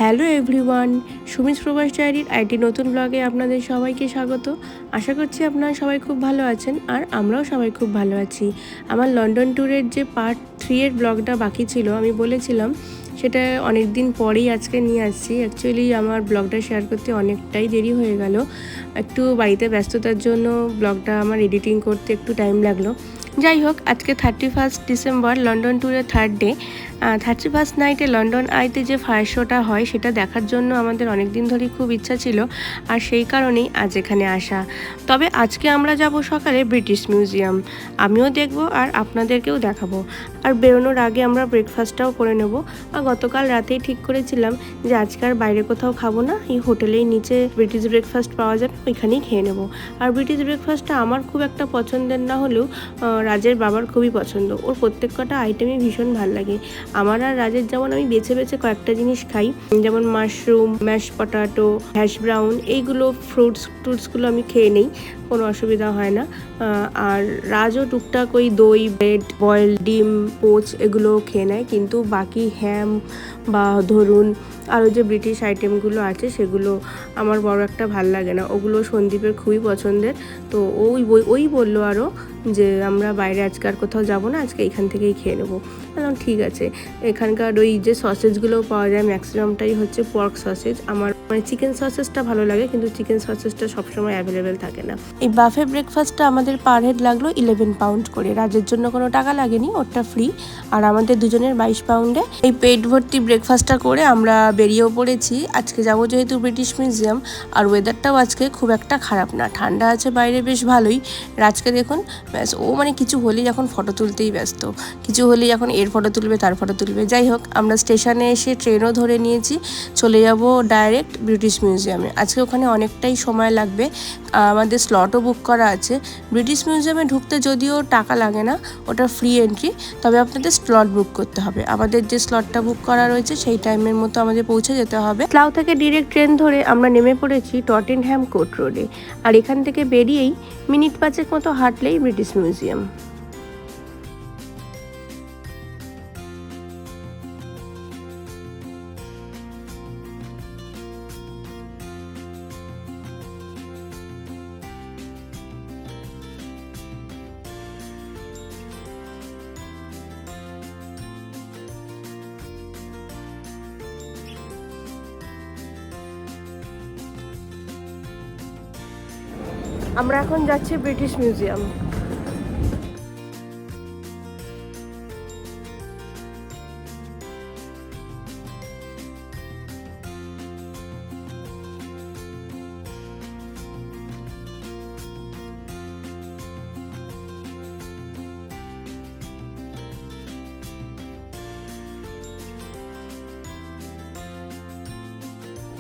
Hello everyone, Sumit প্রবাস ডায়েরির IT নতুন ব্লগে আপনাদের সবাইকে স্বাগত। আশা করছি আপনারা সবাই খুব ভালো আছেন আর আমরাও সবাই খুব ভালো আছি। আমার লন্ডন ট্যুরের যে পার্ট 3 এর ব্লগটা বাকি ছিল, আমি বলেছিলাম সেটা অনেক দিন পরেই আজকে নিয়ে আসছি। অ্যাকচুয়ালি আমার ব্লগটা শেয়ার করতে অনেকটাই দেরি হয়ে গেল, একটু বাড়িতে ব্যস্ততার জন্য ব্লগটা আমার এডিটিং করতে একটু টাইম লাগলো। যাই হোক, আজকে 31 ডিসেম্বর, লন্ডন ট্যুরের 3rd ডে। 31 নাইটে লন্ডন আইতে যে ফায়ার শোটা হয় সেটা দেখার জন্য আমাদের অনেক দিন ধরেই খুব ইচ্ছা ছিল, আর সেই কারণেই আজ এখানে আসা। তবে আজকে আমরা যাব সকালে ব্রিটিশ মিউজিয়াম, আমিও দেখব আর আপনাদেরকেও দেখাবো। আর বেরোনোর আগে আমরা ব্রেকফাস্টটাও করে নেব। আর গতকাল রাতেই ঠিক করেছিলাম যে আজকে আর বাইরে কোথাও খাবো না, এই হোটেলেই নিচে ব্রিটিশ ব্রেকফাস্ট পাওয়া যাবে, ওইখানেই খেয়ে নেব। আর ব্রিটিশ ব্রেকফাস্টটা আমার খুব একটা পছন্দের না হলেও রাজের বাবার খুবই পছন্দ, ওর প্রত্যেক কটা আইটেমই ভীষণ ভালো লাগে। আমার আর রাজের যেমন আমি বেছে বেছে কয়েকটা জিনিস খাই, যেমন mushroom, mash potato, hash brown, এইগুলো ফ্রুটসগুলো আমি খেয়ে নেই, কোনো অসুবিধা হয় না। আর রাজও টুকটাক ওই দই, ব্রেড, বয়েল ডিম, পোচ এগুলো খেয়ে নেয়, কিন্তু বাকি হ্যাম বা ধরুন আরও যে ব্রিটিশ আইটেমগুলো আছে সেগুলো আমার বড় একটা ভাল লাগে না, ওগুলো সন্দীপের খুবই পছন্দের। তো ওই বললো আরও যে আমরা বাইরে আজকে আর কোথাও যাবো না, আজকে এখান থেকেই খেয়ে নেবো। বললাম ঠিক আছে। এখানকার ওই যে সসেজগুলো পাওয়া যায় ম্যাক্সিমামটাই হচ্ছে পর্ক সসেজ। আমার মানে চিকেন সসেজটা ভালো লাগে, কিন্তু চিকেন সসেজটা সবসময় অ্যাভেলেবেল থাকে না। এই বাফে ব্রেকফাস্টটা আমাদের পার হেড লাগলো 11 পাউন্ড করে। রাজের জন্য কোনো টাকা লাগেনি, ওটা ফ্রি, আর আমাদের দুজনের 22 পাউন্ডে এই পেট ভর্তি ব্রেকফাস্টটা করে আমরা বেরিয়েও পড়েছি। আজকে যাবো যেহেতু ব্রিটিশ মিউজিয়াম, আর ওয়েদারটাও আজকে খুব একটা খারাপ না, ঠান্ডা আছে বাইরে বেশ ভালোই। রাজকে দেখুন, ব্যাস ও মানে কিছু হলেই এখন ফটো তুলতেই ব্যস্ত, কিছু হলেই এখন এর ফটো তুলবে তার ফটো তুলবে। যাই হোক, আমরা স্টেশনে এসে ট্রেনও ধরে নিয়েছি, চলে যাব ডাইরেক্ট ব্রিটিশ মিউজিয়ামে। আজকে ওখানে অনেকটাই সময় লাগবে, আমাদের স্লটও বুক করা আছে। ব্রিটিশ মিউজিয়ামে ঢুকতে যদিও টাকা লাগে না, ওটা ফ্রি এন্ট্রি, তবে আপনাদের স্লট বুক করতে হবে। আমাদের যে স্লটটা বুক করা রয়েছে সেই টাইমের মতো আমাদের পৌঁছে যেতে হবে। স্লাউ থেকে ডিরেক্ট ট্রেন ধরে আমরা নেমে পড়েছি টটেনহ্যাম কোর্ট রোডে, আর এখান থেকে বেরিয়েই মিনিট 5 মতো হাঁটলেই ব্রিটিশ মিউজিয়াম। আমরা এখন যাচ্ছি ব্রিটিশ মিউজিয়াম।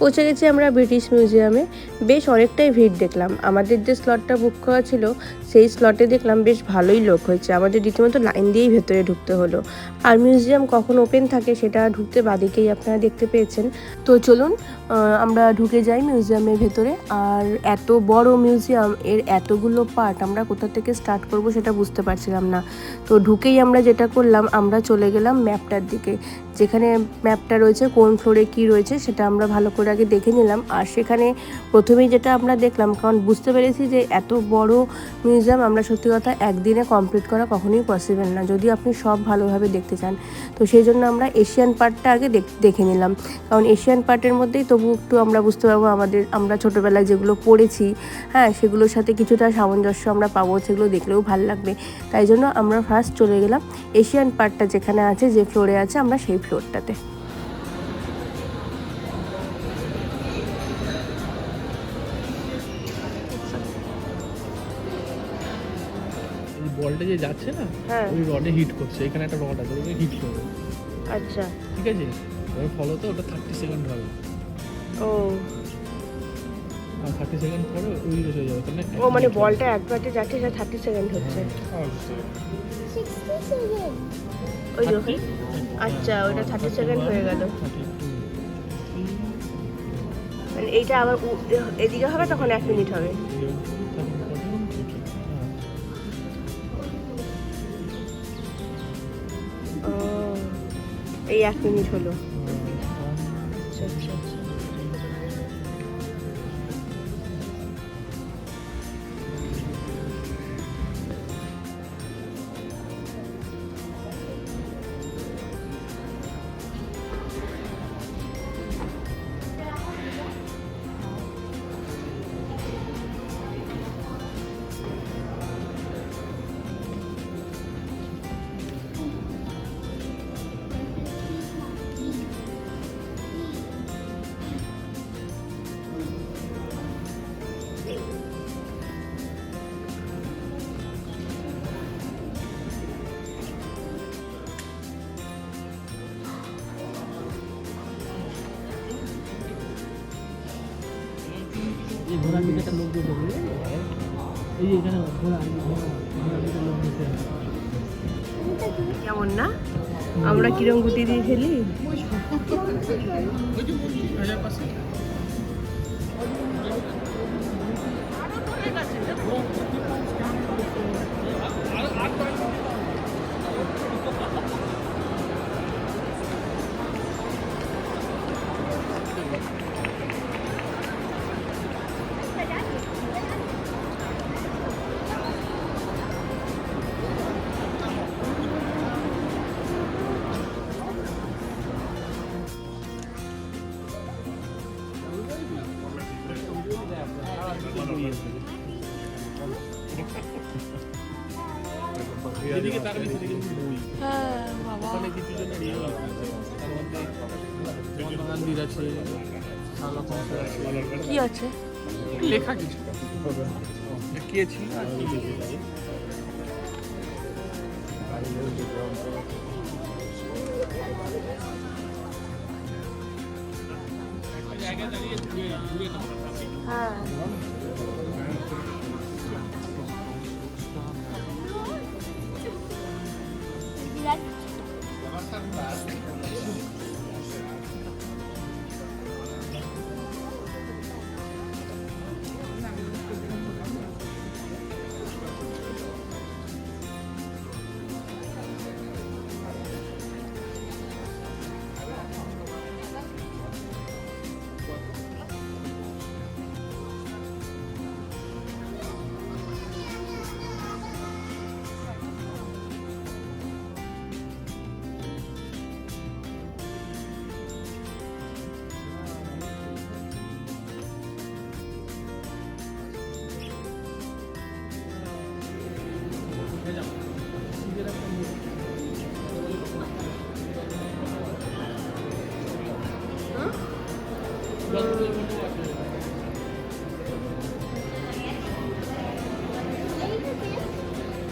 পৌঁছে গেছি আমরা ব্রিটিশ মিউজিয়ামে। বেশ অনেকটাই ভিড় দেখলাম। আমাদের যে স্লটটা বুক করা ছিল সেই স্লটে দেখলাম বেশ ভালোই লোক হয়েছে, আমাদের রীতিমতো লাইন দিয়েই ভেতরে ঢুকতে হলো। আর মিউজিয়াম কখন ওপেন থাকে সেটা ঢুকতে বাদিকেই আপনারা দেখতে পেয়েছেন। তো চলুন আমরা ঢুকে যাই মিউজিয়ামের ভেতরে। আর এত বড় মিউজিয়াম, এর এতগুলো পার্ট, আমরা কোথা থেকে স্টার্ট করব সেটা বুঝতে পারছিলাম না। তো ঢুকেই আমরা যেটা করলাম, আমরা চলে গেলাম ম্যাপটার দিকে, যেখানে ম্যাপটা রয়েছে কোন ফ্লোরে কি রয়েছে সেটা আমরা ভালো করে আগে দেখে নিলাম। আর সেখানে প্রথমেই যেটা আমরা দেখলাম, কারণ বুঝতে পেরেছি যে এত বড় মিউজিয়াম আমরা সত্যি কথা একদিনে কমপ্লিট করা কখনোই পসিবল না, যদি আপনি সব ভালোভাবে দেখতে চান। তো সেই জন্য আমরা এশিয়ান পার্টটা আগে দেখে নিলাম, কারণ এশিয়ান পার্টের মধ্যেই তবু একটু আমরা বুঝতে পারবো আমরা ছোটোবেলায় যেগুলো পড়েছি, হ্যাঁ, সেগুলোর সাথে কিছুটা সামঞ্জস্য আমরা পাবো, সেগুলো দেখলেও ভালো লাগবে। তাই জন্য আমরা ফার্স্ট চলে গেলাম এশিয়ান পার্টটা যেখানে আছে, যে ফ্লোরে আছে আমরা সেই ফ্লোরটাতে। বলটা যে যাচ্ছে না, হ্যাঁ, ওই রডে হিট করছে, এখানে একটা রড আছে, ওকে হিট করবে। আচ্ছা, ঠিক আছে, ওই ফলোতে ওটা 30 সেকেন্ড হবে। ও আর 30 সেকেন্ড পরে ওই রেস হয়ে যাবে, তাহলে ও মানে বলটা একবারে যাচ্ছে, সেটা 30 সেকেন্ড হচ্ছে। ওই যখন আচ্ছা ওইটা 30 সেকেন্ড হয়ে গেল, মানে এইটা আবার এদিকে হবে তখন 1 মিনিট হবে। এই 1 মিনিট হলো। আচ্ছা আচ্ছা আচ্ছা। এই ঘোড়ার দিকে একটা লোক দিয়ে দেবে, এই যে এখানে ঘোড়ার দিকে লোক দিতে কেমন না, আমরা কিরম গুটি দিয়ে খেলি। এদিকে তাকালে সেদিকে বই, হ্যাঁ বাবা, ওখানে কিছু জন ইয়ে আছে, তার মধ্যে মহাত্মা গান্ধীর আছে, শার্লক হোমসের আছে, কি আছে? লেখা কিছু কে ছিল আর কি জায়গায় দাঁড়িয়ে ঘুরে হ্যাঁ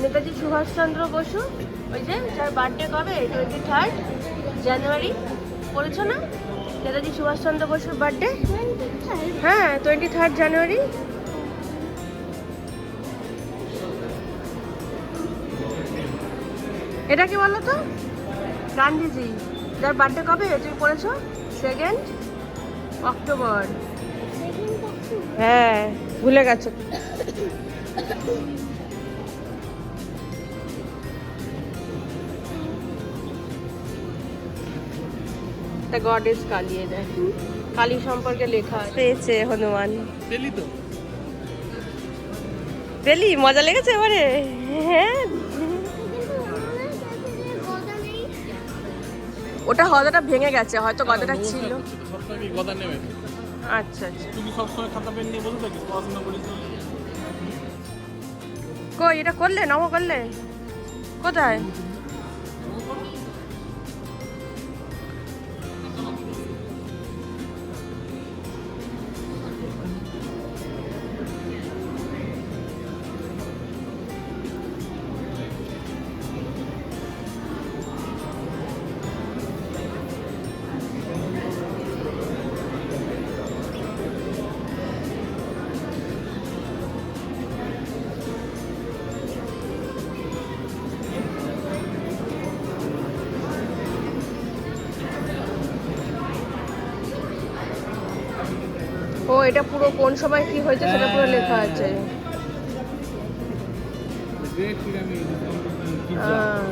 নেতাজি সুভাষচন্দ্র বসু, ওই যে যার বার্থডে কবে, 23 জানুয়ারি, বলেছো না? নেতাজি সুভাষচন্দ্র বসুর বার্থডে, হ্যাঁ 23 জানুয়ারি। এটা কি বলো তো? গান্ধীজি যার বার্থডে কবে তুমি পড়েছো? 2 অক্টোবর। হ্যাঁ ভুলে গেছো। গডেস কালী, দেখ কালী সম্পর্কে লেখা পেয়েছে হনুমান। পেলি তো, পেলি? মজা লেগেছে এবারে? হ্যাঁ ওটা হয়তোটা ভেঙে গেছে, হয়তো গদাটা ছিল। সবসময় কি গদা নেবে? আচ্ছা আচ্ছা। তুমি সবসময় খাতা পেন নিয়ে বসে থাকিস, পড়াশোনা করিস না? কই এটা করলে, নম করলে কোথায়? ও এটা পুরো কোন সময় কি হয়েছে সেটা পুরো লেখা আছে। Great Pyramid is in ah,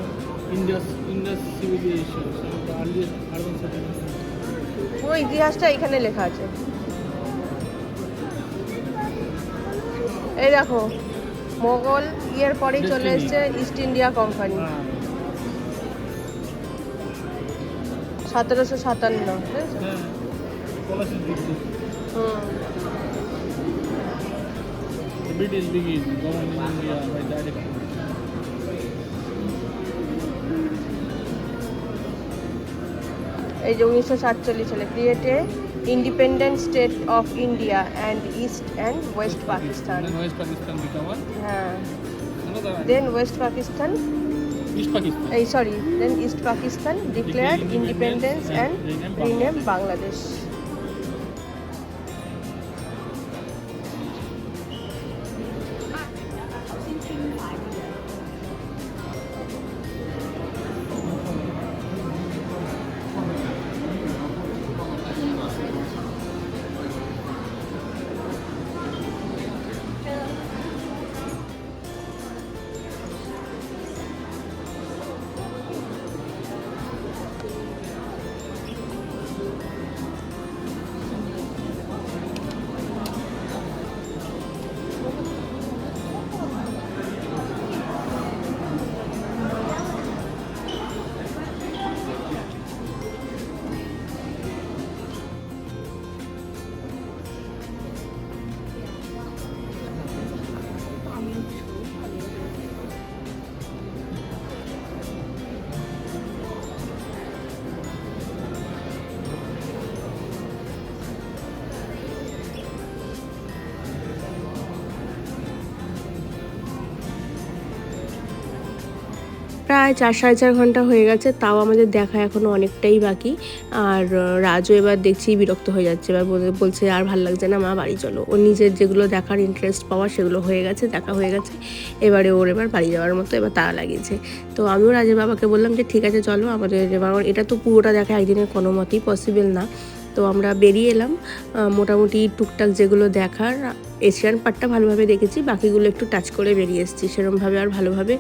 Giza, Indus civilization, so the earliest urban settlement. পুরো ইতিহাসটা এখানে লেখা আছে। এই দেখো, মোগল ইয়ের পরেই চলে এসছে east India company, 1757। British begin governing India by direct. এই যে 1947 সালে ক্রিয়েটে independent state of India and east and west Pakistan. Then West Pakistan become what? হ্যাঁ, Another then west Pakistan, East Pakistan. এই sorry, then east Pakistan declared independence and rename Bangladesh. প্রায় 4-4.5 ঘন্টা হয়ে গেছে, তাও আমাদের দেখা এখনও অনেকটাই বাকি। আর রাজও এবার দেখছি বিরক্ত হয়ে যাচ্ছে, এবার বলছে আর ভাল লাগছে না মা, বাড়ি চলো। ওর নিজের যেগুলো দেখার ইন্টারেস্ট পাওয়া সেগুলো হয়ে গেছে, দেখা হয়ে গেছে, এবারে ওর এবার বাড়ি যাওয়ার মতো এবার তাড়া লাগিয়েছে। তো আমিও রাজের বাবাকে বললাম যে ঠিক আছে চলো আমাদের, এবার এটা তো পুরোটা দেখা একদিনের কোনো মতেই পসিবল না। তো আমরা বেরিয়ে এলাম, মোটামুটি টুকটাক যেগুলো দেখার, এশিয়ান পার্টটা ভালোভাবে দেখেছি, বাকিগুলো একটু টাচ করে বেরিয়ে এসেছি। সেরকমভাবে আর ভালোভাবে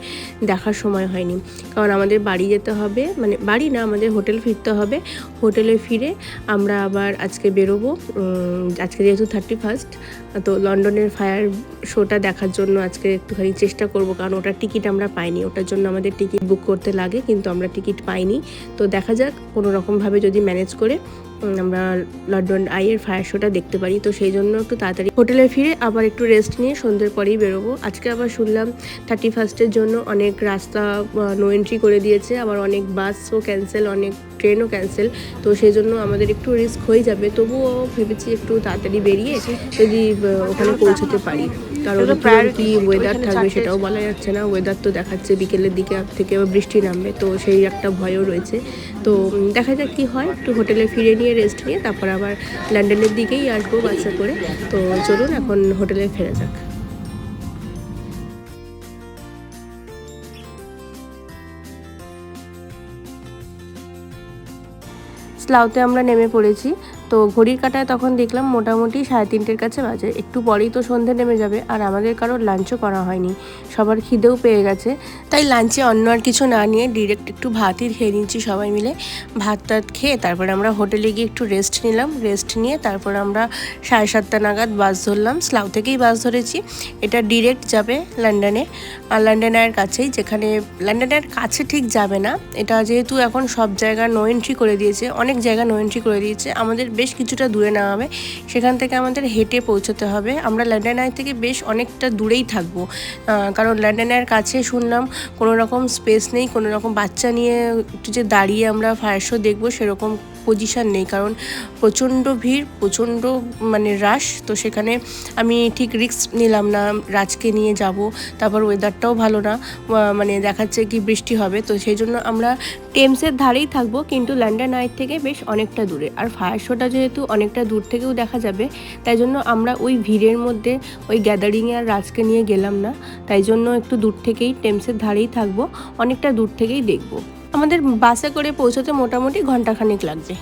দেখার সময় হয়নি, কারণ আমাদের বাড়ি যেতে হবে, মানে বাড়ি না, আমাদের হোটেল ফিরতে হবে। হোটেলে ফিরে আমরা আবার আজকে বেরোবো, আজকে যেহেতু 31, তো লন্ডনের ফায়ার শোটা দেখার জন্য আজকে একটুখানি চেষ্টা করব, কারণ ওটার টিকিট আমরা পাইনি, ওটার জন্য আমাদের টিকিট বুক করতে লাগে, কিন্তু আমরা টিকিট পাইনি। তো দেখা যাক কোনো রকমভাবে যদি ম্যানেজ করে আমরা লন্ডন আইয়ের ফায়ার শোটা দেখতে পারি। তো সেই জন্য একটু তাড়াতাড়ি হোটেলে ফিরে আবার একটু রেস্ট নিয়ে সন্ধ্যের পরেই বেরোবো। আজকে আবার শুনলাম 31 জন্য অনেক রাস্তা নো এন্ট্রি করে দিয়েছে, আবার অনেক বাসও ক্যান্সেল, অনেক ট্রেনও ক্যান্সেল। তো সেই জন্য আমাদের একটু রিস্ক হয়ে যাবে, তবুও ভেবেছি একটু তাড়াতাড়ি বেরিয়ে যদি ওখানে পৌঁছতে পারি, কারণ কি ওয়েদার থাকবে সেটাও বলা যাচ্ছে না। ওয়েদার তো দেখাচ্ছে বিকেলের দিকে থেকে আবার বৃষ্টি নামবে, তো সেই একটা ভয়ও রয়েছে। তো দেখা যাক কী হয়, একটু হোটেলে ফিরে নিয়ে রেস্ট নিয়ে তারপর আবার লন্ডনের দিকেই আসবো বাসে করে। তো চলুন এখন হোটেলে ফেরা যাক। স্লাউতে আমরা নেমে পড়েছি। তো ঘড়ির কাঁটায় তখন দেখলাম মোটামুটি 3:30 কাছে বাজে, একটু পরেই তো সন্ধে নেমে যাবে, আর আমাদের কারোর লাঞ্চও করা হয়নি, সবার খিদেও পেয়ে গেছে। তাই লাঞ্চে অন্য আর কিছু না নিয়ে ডিরেক্ট একটু ভাতই খেয়ে নিচ্ছি সবাই মিলে। ভাত টাত খেয়ে তারপরে আমরা হোটেলে গিয়ে একটু রেস্ট নিলাম, রেস্ট নিয়ে তারপর আমরা 7:30 নাগাদ বাস ধরলাম। স্লাউ থেকেই বাস ধরেছি, এটা ডিরেক্ট যাবে লন্ডনে, আর লন্ডনের কাছেই, যেখানে লন্ডনের কাছে ঠিক যাবে না, এটা যেহেতু এখন সব জায়গা নো এন্ট্রি করে দিয়েছে, অনেক জায়গা নো এন্ট্রি করে দিয়েছে, আমাদের বেশ কিছুটা দূরে নেওয়া হবে, সেখান থেকে আমাদের হেঁটে পৌঁছতে হবে। আমরা লন্ডন আই থেকে বেশ অনেকটা দূরেই থাকবো, কারণ লন্ডনের কাছে শুনলাম কোনো রকম স্পেস নেই, কোনো রকম বাচ্চা নিয়ে একটু যে দাঁড়িয়ে আমরা ফায়ার শো দেখবো সেরকম পজিশান নেই, কারণ প্রচণ্ড ভিড়, প্রচণ্ড মানে রাশ। তো সেখানে আমি ঠিক রিস্ক নিলাম না, রাজকে নিয়ে যাব, তারপর ওয়েদারটাও ভালো না, মানে দেখাচ্ছে কি বৃষ্টি হবে। তো সেই জন্য আমরা টেমসের ধারেই থাকবো, কিন্তু লন্ডন আই থেকে বেশ অনেকটা দূরে, আর ফায়ার শোটা যেহেতু অনেকটা দূর থেকেও দেখা যাবে, তাই জন্য আমরা ওই ভিড়ের মধ্যে ওই গ্যাদারিংয়ে আর রাজকে নিয়ে গেলাম না, তাই জন্য একটু দূর থেকেই টেমসের ধারেই থাকবো, অনেকটা দূর থেকেই দেখবো। আমাদের বাসে করে পৌঁছতে মোটামুটি ঘন্টাখানেক লাগবে।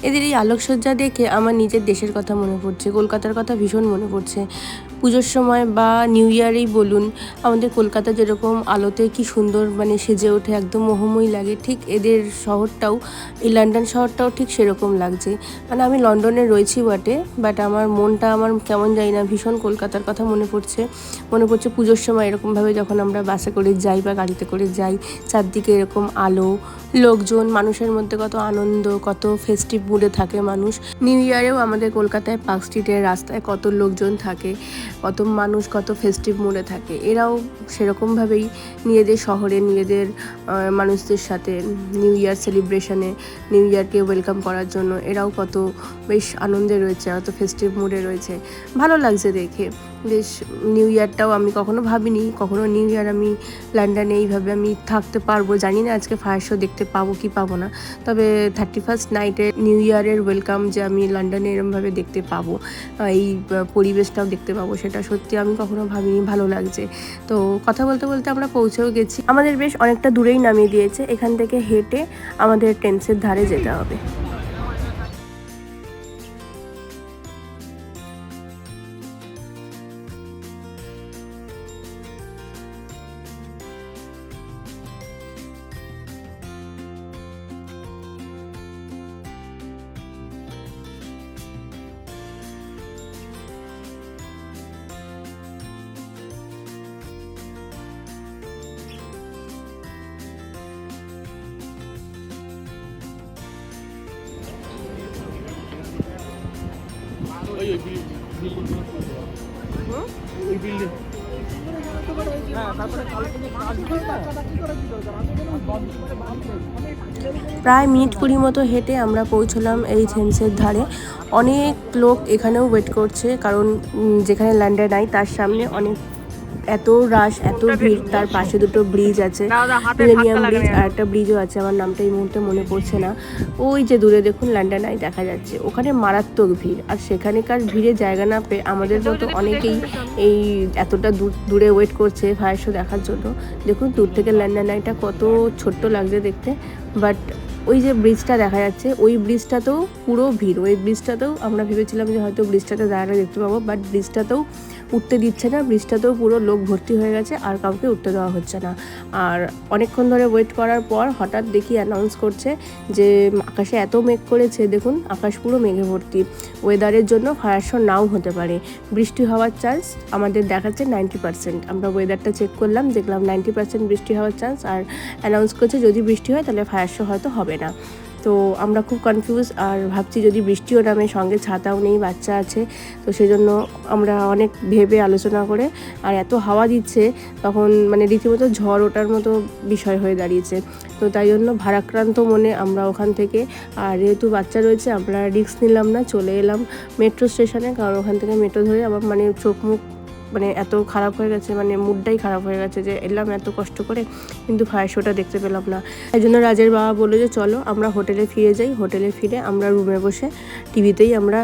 এদের এই আলোকসজ্জা দেখে আমার নিজের দেশের কথা মনে পড়ছে, কলকাতার কথা ভীষণ মনে পড়ছে। পুজোর সময় বা নিউ ইয়ারেই বলুন, আমাদের কলকাতা যেরকম আলোতে কি সুন্দর মানে সেজে ওঠে, একদম মোহময়ী লাগে, ঠিক এদের শহরটাও, এই লন্ডন শহরটাও ঠিক সেরকম লাগছে। মানে আমি লন্ডনে রয়েছি বটে, বাট আমার মনটা আমার কেমন জানি না ভীষণ কলকাতার কথা মনে পড়ছে। পুজোর সময় এরকমভাবে যখন আমরা বাসে করে যাই বা গাড়িতে করে যাই, চারদিকে এরকম আলো, লোকজন, মানুষের মধ্যে কত আনন্দ, কত ফেস্টিভ মুডে থাকে মানুষ। নিউ ইয়ারেও আমাদের কলকাতায় পার্ক স্ট্রিটের রাস্তায় কত লোকজন থাকে, কত মানুষ কত ফেস্টিভ মুডে থাকে। এরাও সেরকমভাবেই নিজেদের শহরে নিজেদের মানুষদের সাথে নিউ ইয়ার সেলিব্রেশনে, নিউ ইয়ারকে ওয়েলকাম করার জন্য এরাও কত বেশ আনন্দে রয়েছে, কত ফেস্টিভ মুডে রয়েছে। ভালো লাগছে দেখে। বেশ নিউ ইয়ারটাও আমি কখনো ভাবিনি, কখনো নিউ ইয়ার আমি লন্ডনে এইভাবে আমি থাকতে পারবো। জানি না আজকে ফায়ার শো দেখতে পাবো কি পাবো না, তবে 31st নাইটে নিউ ইয়ারের ওয়েলকাম যে আমি লন্ডনে এরমভাবে দেখতে পাবো, এই পরিবেশটাও দেখতে পাবো, সেটা সত্যি আমি কখনো ভাবিনি। ভালো লাগছে। তো কথা বলতে বলতে আমরা পৌঁছেও গেছি। আমাদের বেশ অনেকটা দূরেই নামিয়ে দিয়েছে, এখান থেকে হেঁটে আমাদের টেন্সের ধারে যেতে হবে। প্রায় মিনিট 20 মতো হেঁটে আমরা পৌঁছলাম এই থেমসের ধারে। অনেক লোক এখানেও ওয়েট করছে, কারণ যেখানে লন্ডন আই তার সামনে অনেক এত রাশ, এত ভিড়। তার পাশে দুটো ব্রিজ আছে, মিলেনিয়াম ব্রিজ, আর একটা ব্রিজও আছে, আমার নামটা এই মুহূর্তে মনে পড়ছে না। ওই যে দূরে দেখুন লন্ডন আই দেখা যাচ্ছে, ওখানে মারাত্মক ভিড়। আর সেখানেকার ভিড়ে জায়গা না পেয়ে আমাদের মতো অনেকেই এই এতটা দূরে ওয়েট করছে ফায়ার শো দেখার জন্য। দেখুন দূর থেকে লন্ডন আইটা কত ছোট্ট লাগছে দেখতে, বাট ওই যে ব্রিজটা দেখা যাচ্ছে, ওই ব্রিজটাতেও পুরো ভিড়। ওই ব্রিজটাতেও আমরা ভেবেছিলাম যে হয়তো ব্রিজটাতে দাঁড়ানো দেখতে পাবো, বাট ব্রিজটাতেও উঠতে দিচ্ছে না, ব্রিজটাতেও পুরো লোক ভর্তি হয়ে গেছে, আর কাউকে উঠতে দেওয়া হচ্ছে না। আর অনেকক্ষণ ধরে ওয়েট করার পর হঠাৎ দেখি অ্যানাউন্স করছে যে আকাশে এত মেঘ করেছে, দেখুন আকাশ পুরো মেঘে ভর্তি, ওয়েদারের জন্য ফায়ার শো নাও হতে পারে, বৃষ্টি হওয়ার চান্স আমাদের দেখাচ্ছে 90%। আমরা ওয়েদারটা চেক করলাম, দেখলাম 90% বৃষ্টি হওয়ার চান্স, আর অ্যানাউন্স করছে যদি বৃষ্টি হয় তাহলে ফায়ার শো হয়তো হবে না। তো আমরা খুব কনফিউজ, আর ভাবছি যদি বৃষ্টিও নামে, সঙ্গে ছাতাও নেই, বাচ্চা আছে, তো সেজন্য আমরা অনেক ভেবে আলোচনা করে, আর এত হাওয়া দিচ্ছে তখন মানে রীতিমতো ঝড় ওঠার মতো বিষয় হয়ে দাঁড়িয়েছে। তো তাই জন্য ভারাক্রান্ত মনে আমরা ওখান থেকে, আর যেহেতু বাচ্চা রয়েছে আমরা রিস্ক নিলাম না, চলে এলাম মেট্রো স্টেশনে, কারণ ওখান থেকে মেট্রো ধরে আমার মানে চোখ মুখ মানে এত খারাপ হয়ে গেছে, মানে মুডটাই খারাপ হয়ে গেছে যে এলাম এত কষ্ট করে, কিন্তু ফায়ার শোটা দেখতে পেলাম না। এই জন্য রাজের বাবা বললো যে চলো আমরা হোটেলে ফিরে যাই। হোটেলে ফিরে আমরা রুমে বসে টিভিতেই আমরা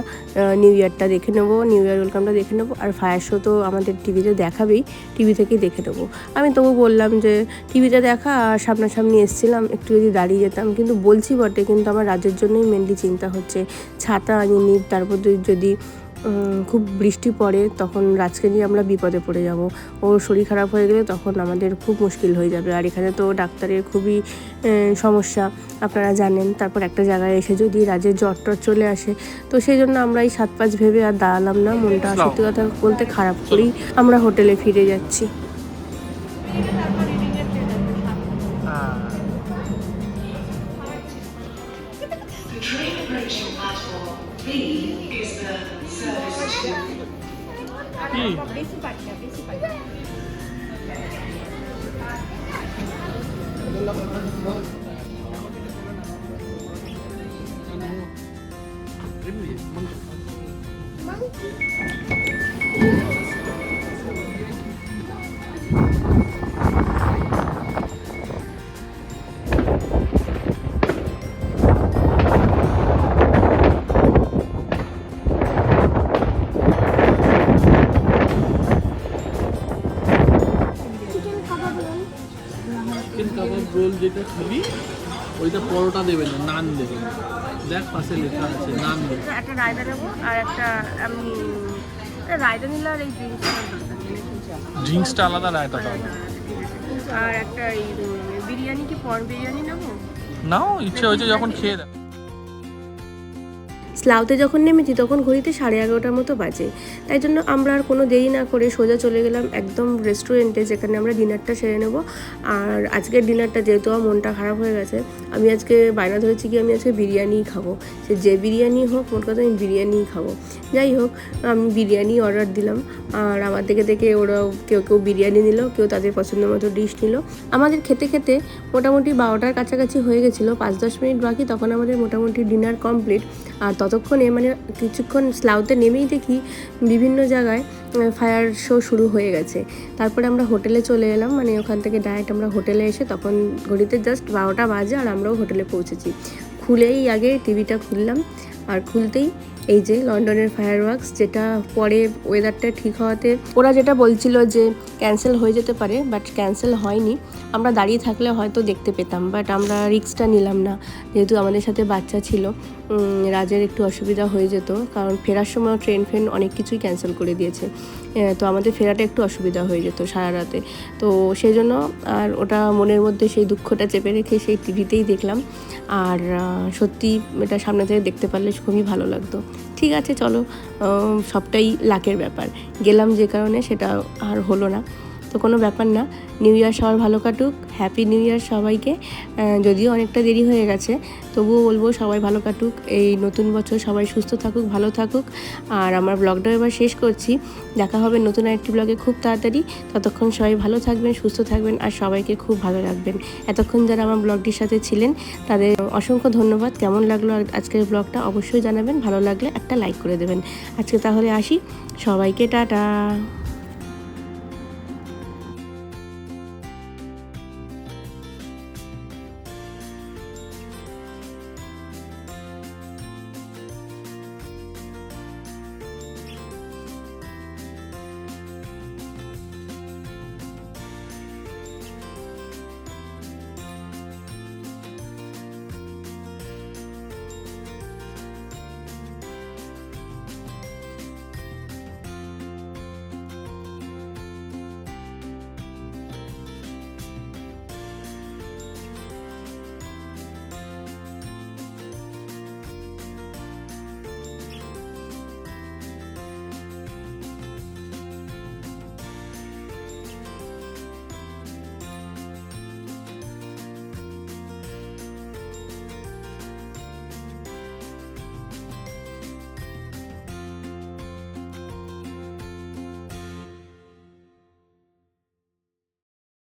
নিউ ইয়ারটা দেখে নেবো, নিউ ইয়ার ওয়েলকামটা দেখে নেবো, আর ফায়ার শো তো আমাদের টিভিতে দেখাবেই, টিভি থেকেই দেখে নেবো। আমি তবু বললাম যে টিভিতে দেখা আর সামনাসামনি এসেছিলাম, একটু যদি দাঁড়িয়ে যেতাম, কিন্তু বলছি বটে, কিন্তু আমার রাজের জন্যই মেনলি চিন্তা হচ্ছে, ছাতা আনিনি, তারপর যদি খুব বৃষ্টি পড়ে তখন রাজকে নিয়ে আমরা বিপদে পড়ে যাব, ওর শরীর খারাপ হয়ে গেলে তখন আমাদের খুব মুশকিল হয়ে যাবে। আর এখানে তো ডাক্তারের খুবই সমস্যা, আপনারা জানেন। তারপর একটা জায়গায় এসে যদি রাজের জ্বর টর চলে আসে, তো সেই জন্য আমরা এই 7-5 ভেবে আর দাঁড়ালাম না। মনটা সত্যি কথা বলতে খারাপ করেই আমরা হোটেলে ফিরে যাচ্ছি। চিকেন কাবাব রোল যেটা খাবি ওইটা পরোটা দেবে না, নান দেবে। দেখ পাশে লেখা আছে নাম নেই। একটা রায়তা নেবো আর একটা আমি রায়তা নিলে আর এই ড্রিঙ্কসটা আলাদা, রায়তা আলাদা। আর একটা এই বিরিয়ানি, কি পর বিরিয়ানি নেবো? নাও, ইচ্ছে হয়েছে যখন খেয়ে দেখ। স্লাউতে যখন নেমেছি তখন ঘড়িতে 11:30টার মতো বাজে। তাই জন্য আমরা আর কোনো দেরি না করে সোজা চলে গেলাম একদম রেস্টুরেন্টে, যেখানে আমরা ডিনারটা সেরে নেব। আর আজকের ডিনারটা যেহেতু আমার মনটা খারাপ হয়ে গেছে, আমি আজকে বায়না ধরেছি কি আমি আজকে বিরিয়ানিই খাবো। সে যে বিরিয়ানি হোক, মোট কথা আমি বিরিয়ানিই খাবো। যাই হোক, আমি বিরিয়ানি অর্ডার দিলাম। আর আমার দেখে দেখে ওরাও কেউ কেউ বিরিয়ানি নিল, কেউ তাদের পছন্দ মতো ডিশ নিল। আমাদের খেতে খেতে মোটামুটি 12টার কাছাকাছি হয়ে গেছিলো, 5-10 মিনিট বাকি, তখন আমাদের মোটামুটি ডিনার কমপ্লিট। আর ততক্ষণে মানে কিছুক্ষণ স্লাউতে নেমেই দেখি বিভিন্ন জায়গায় ফায়ার শো শুরু হয়ে গেছে। তারপরে আমরা হোটেলে চলে এলাম, মানে ওখান থেকে ডাইরেক্ট আমরা হোটেলে এসে তখন ঘড়িতে জাস্ট 12টা বাজে আর আমরাও হোটেলে পৌঁছেছি। খুলেই আগে টিভিটা খুললাম, আর খুলতেই এই যে লন্ডনের ফায়ার ওয়ার্কস, যেটা পরে ওয়েদারটা ঠিক হওয়াতে ওরা যেটা বলছিল যে ক্যান্সেল হয়ে যেতে পারে, বাট ক্যান্সেল হয়নি। আমরা দাঁড়িয়ে থাকলে হয়তো দেখতে পেতাম, বাট আমরা রিস্কটা নিলাম না, যেহেতু আমাদের সাথে বাচ্চা ছিল। রাজের একটু অসুবিধা হয়ে যেত, কারণ ফেরার সময় ট্রেন অনেক কিছুই ক্যান্সেল করে দিয়েছে, তো আমাদের ফেরাটা একটু অসুবিধা হয়ে যেত সারা রাতে। তো সেই জন্য আর ওটা মনের মধ্যে সেই দুঃখটা চেপে রেখে সেই টিভিতেই দেখলাম। আর সত্যি এটা সামনে থেকে দেখতে পারলে খুবই ভালো লাগতো। ঠিক আছে, চলো, সবটাই লাকের ব্যাপার। গেলাম যে কারণে, সেটা আর হলো না, তো কোনো ব্যাপার না। নিউ ইয়ার সবার ভালো কাটুক, হ্যাপি নিউ ইয়ার সবাইকে। যদিও অনেকটা দেরি হয়ে গেছে, তবুও বলবো সবাই ভালো কাটুক, এই নতুন বছর সবাই সুস্থ থাকুক, ভালো থাকুক। আর আমার ব্লগটাও এবার শেষ করছি, দেখা হবে নতুন আরেকটি ব্লগে খুব তাড়াতাড়ি। ততক্ষণ সবাই ভালো থাকবেন, সুস্থ থাকবেন, আর সবাইকে খুব ভালো রাখবেন। এতক্ষণ যারা আমার ব্লগটির সাথে ছিলেন তাদের অসংখ্য ধন্যবাদ। কেমন লাগলো আজকের ব্লগটা অবশ্যই জানাবেন, ভালো লাগলে একটা লাইক করে দেবেন। আজকে তাহলে আসি, সবাইকে টাটা।